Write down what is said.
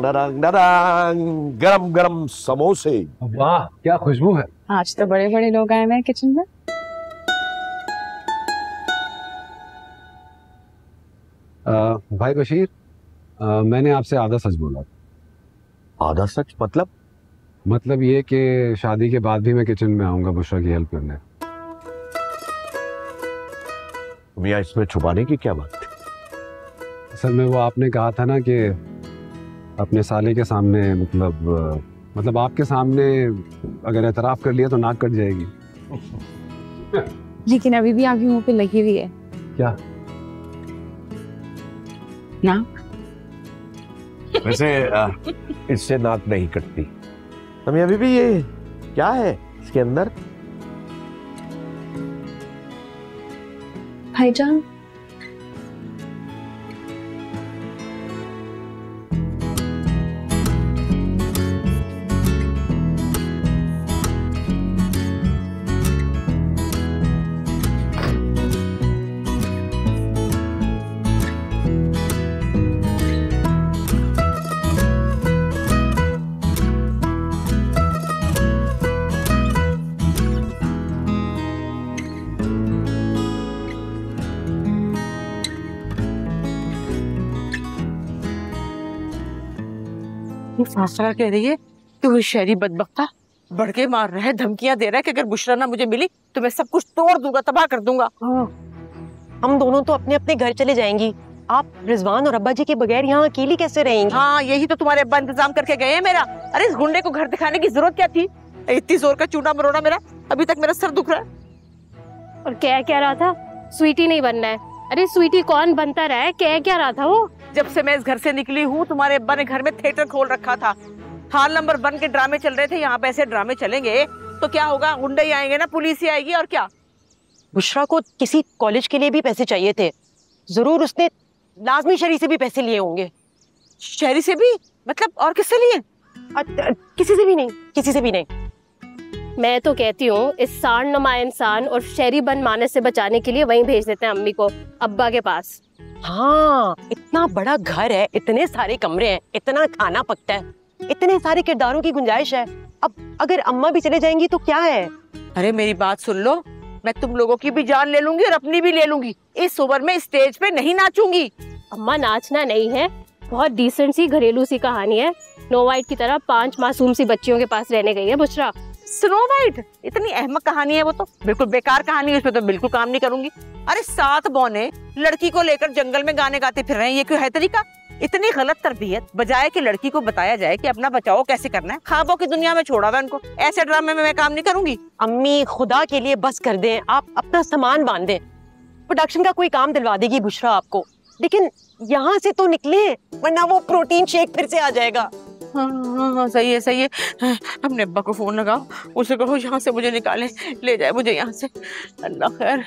नरंग नरंग गरम गरम समोसे। वाह क्या खुशबू है। आज तो बड़े बड़े लोग आए हैं किचन में। भाई बशीर, मैंने आपसे आधा सच बोला। आधा सच मतलब? मतलब ये कि शादी के बाद भी मैं किचन में आऊंगा बुशरा की हेल्प करने। मियां इसमें छुपाने की क्या बात थी? असल में वो आपने कहा था ना कि अपने साले के सामने मतलब आपके सामने अगर एतराफ कर लिया तो नाक कट जाएगी। लेकिन अभी भी आपकी मुंह पे लगी हुई है। क्या? नाक। वैसे इससे नाक नहीं कटती। अम्मी अभी भी ये क्या है इसके अंदर? भाईजान फासला कह रही है कि वो शहरी बदबख्ता बढ़ के मार रहा है, धमकियां दे रहा है कि अगर बुशरा ना मुझे मिली तो मैं सब कुछ तोड़ दूंगा, तबाह कर दूंगा। हम दोनों तो अपने अपने घर चले जाएंगी। आप रिजवान और अब्बा जी के बगैर यहाँ अकेली कैसे रहेंगी? हाँ यही तो तुम्हारे अब्बा इंतजाम करके गए हैं मेरा। अरे इस गुंडे को घर दिखाने की जरूरत क्या थी? इतनी जोर का चूना मरोड़ा मेरा, अभी तक मेरा सर दुख रहा है। और क्या रहा था? स्वीटी नहीं बनना है। अरे स्वीटी कौन बनता रहा है? क्या रहा था वो? जब से मैं इस घर से निकली हूँ तुम्हारे अब्बा ने घर में थिएटर खोल रखा था। हाल नंबर 1 के ड्रामे चल रहे थे, यहाँ पे ऐसे ड्रामे चलेंगे तो क्या होगा? गुंडे ही आएंगे ना, पुलिस ही आएगी और क्या। बुशरा को किसी कॉलेज के लिए भी पैसे चाहिए थे, जरूर उसने लाजमी शहरी से भी पैसे लिए होंगे। शहरी से भी मतलब? और किससे लिए? किसी से भी नहीं, किसी से भी नहीं। मैं तो कहती हूँ इस सांड-नुमा इंसान और शहरी बन माने से बचाने के लिए वहीं भेज देते हैं अम्मी को, अब्बा के पास। हाँ इतना बड़ा घर है, इतने सारे कमरे हैं, इतना खाना पकता है, इतने सारे किरदारों की गुंजाइश है। अब अगर अम्मा भी चले जाएंगी तो क्या है? अरे मेरी बात सुन लो, मैं तुम लोगों की भी जान ले लूंगी और अपनी भी ले लूंगी। इस ओवर में स्टेज पे नहीं नाचूंगी। अम्मा नाचना नहीं है, बहुत डिसेंट सी घरेलू सी कहानी है। स्नो वाइट की तरह 5 मासूम सी बच्चियों के पास रहने गई है बुशरा। स्नो वाइट इतनी अहमक कहानी है, वो तो बिल्कुल बेकार कहानी है, उसमें तो बिल्कुल काम नहीं करूंगी। अरे 7 बौने लड़की को लेकर जंगल में गाने गाते फिर रहे हैं, ये क्यों है तरीका? इतनी गलत तरबियत, बजाय कि लड़की को बताया जाए कि अपना बचाओ कैसे करना है। ख्वाबों की दुनिया में छोड़ा हुआ उनको, ऐसे ड्रामे में मैं काम नहीं करूंगी। अम्मी खुदा के लिए बस कर दें, आप अपना सामान बांध दें। प्रोडक्शन का कोई काम दिलवा देगी बुशरा आपको, लेकिन यहाँ से तो निकले वरना वो प्रोटीन शेक फिर से आ जाएगा। हाँ, सही है। अपने अब्बा को फोन लगाओ, उसे कहो यहाँ से मुझे निकाले, ले जाए मुझे यहाँ से। अल्लाह खैर।